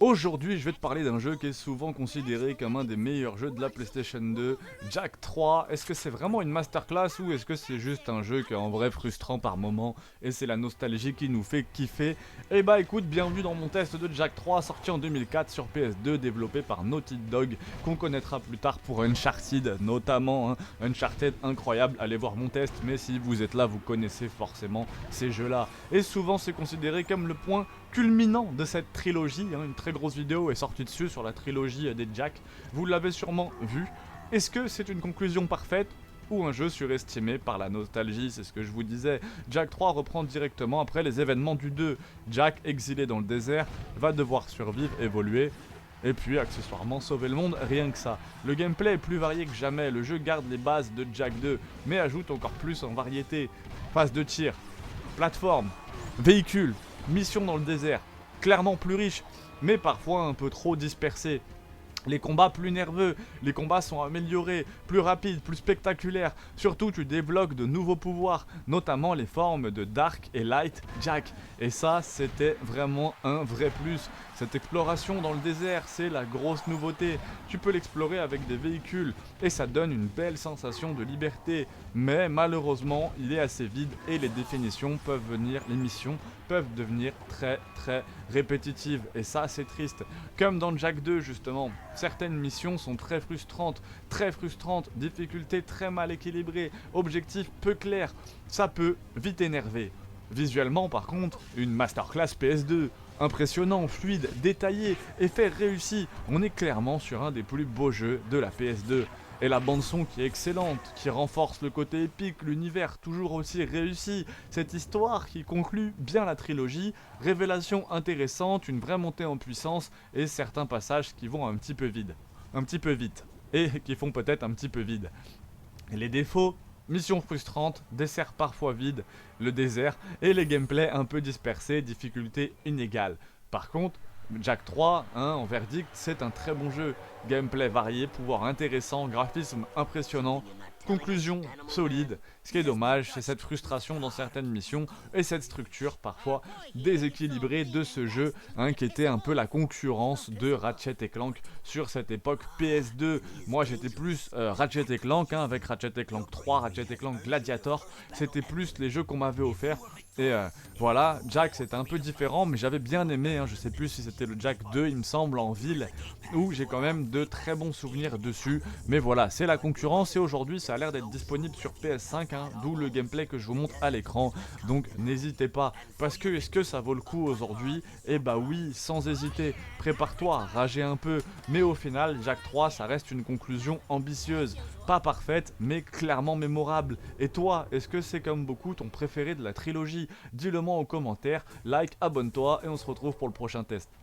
Aujourd'hui, je vais te parler d'un jeu qui est souvent considéré comme un des meilleurs jeux de la PlayStation 2, Jak 3. Est-ce que c'est vraiment une masterclass ou est-ce que c'est juste un jeu qui est en vrai frustrant par moment et c'est la nostalgie qui nous fait kiffer? Eh bah écoute, bienvenue dans mon test de Jak 3 sorti en 2004 sur PS2, développé par Naughty Dog, qu'on connaîtra plus tard pour Uncharted notamment. Uncharted incroyable, allez voir mon test, mais si vous êtes là, vous connaissez forcément ces jeux-là. Et souvent c'est considéré comme le point culminant de cette trilogie, une très grosse vidéo est sortie dessus sur la trilogie des Jak, vous l'avez sûrement vu. Est-ce que c'est une conclusion parfaite ou un jeu surestimé par la nostalgie? C'est ce que je vous disais. Jak 3 reprend directement après les événements du 2. Jak, exilé dans le désert, va devoir survivre, évoluer, et puis accessoirement sauver le monde, rien que ça. Le gameplay est plus varié que jamais, le jeu garde les bases de Jak 2, mais ajoute encore plus en variété. Phase de tir, plateforme, véhicule, mission dans le désert, clairement plus riche, mais parfois un peu trop dispersé. Les combats plus nerveux, les combats sont améliorés, plus rapides, plus spectaculaires. Surtout, tu débloques de nouveaux pouvoirs, notamment les formes de Dark et Light Jak. Et ça, c'était vraiment un vrai plus. Cette exploration dans le désert, c'est la grosse nouveauté. Tu peux l'explorer avec des véhicules et ça donne une belle sensation de liberté. Mais malheureusement, il est assez vide et les missions peuvent devenir très répétitives. Et ça, c'est triste. Comme dans Jak 2 justement. Certaines missions sont très frustrantes, difficulté très mal équilibrée, objectif peu clair, ça peut vite énerver. Visuellement par contre, une masterclass PS2, impressionnant, fluide, détaillé, effet réussi, on est clairement sur un des plus beaux jeux de la PS2. Et la bande son qui est excellente, qui renforce le côté épique, l'univers toujours aussi réussi, cette histoire qui conclut bien la trilogie, révélation intéressante, une vraie montée en puissance et certains passages qui vont un petit peu vite, et qui font peut-être un petit peu vide. Et les défauts, mission frustrante, dessert parfois vide, le désert, et les gameplays un peu dispersés, difficulté inégale. Par contre, Jak 3, en verdict, c'est un très bon jeu. Gameplay varié, pouvoir intéressant, graphisme impressionnant, conclusion solide. Ce qui est dommage, c'est cette frustration dans certaines missions et cette structure parfois déséquilibrée de ce jeu, qui était un peu la concurrence de Ratchet & Clank sur cette époque PS2. Moi j'étais plus Ratchet & Clank, avec Ratchet & Clank 3, Ratchet & Clank Gladiator, c'était plus les jeux qu'on m'avait offerts. Et voilà, Jak c'était un peu différent, mais j'avais bien aimé, je sais plus si c'était le Jak 2 il me semble en ville, où j'ai quand même de très bons souvenirs dessus. Mais voilà, c'est la concurrence et aujourd'hui ça a l'air d'être disponible sur PS5, d'où le gameplay que je vous montre à l'écran. Donc n'hésitez pas, parce que est-ce que ça vaut le coup aujourd'hui? Eh bah oui, sans hésiter, prépare-toi à rager un peu, mais au final Jak 3 ça reste une conclusion ambitieuse. Pas parfaite, mais clairement mémorable. Et toi, est-ce que c'est comme beaucoup ton préféré de la trilogie? Dis-le moi en commentaire, like, abonne-toi et on se retrouve pour le prochain test.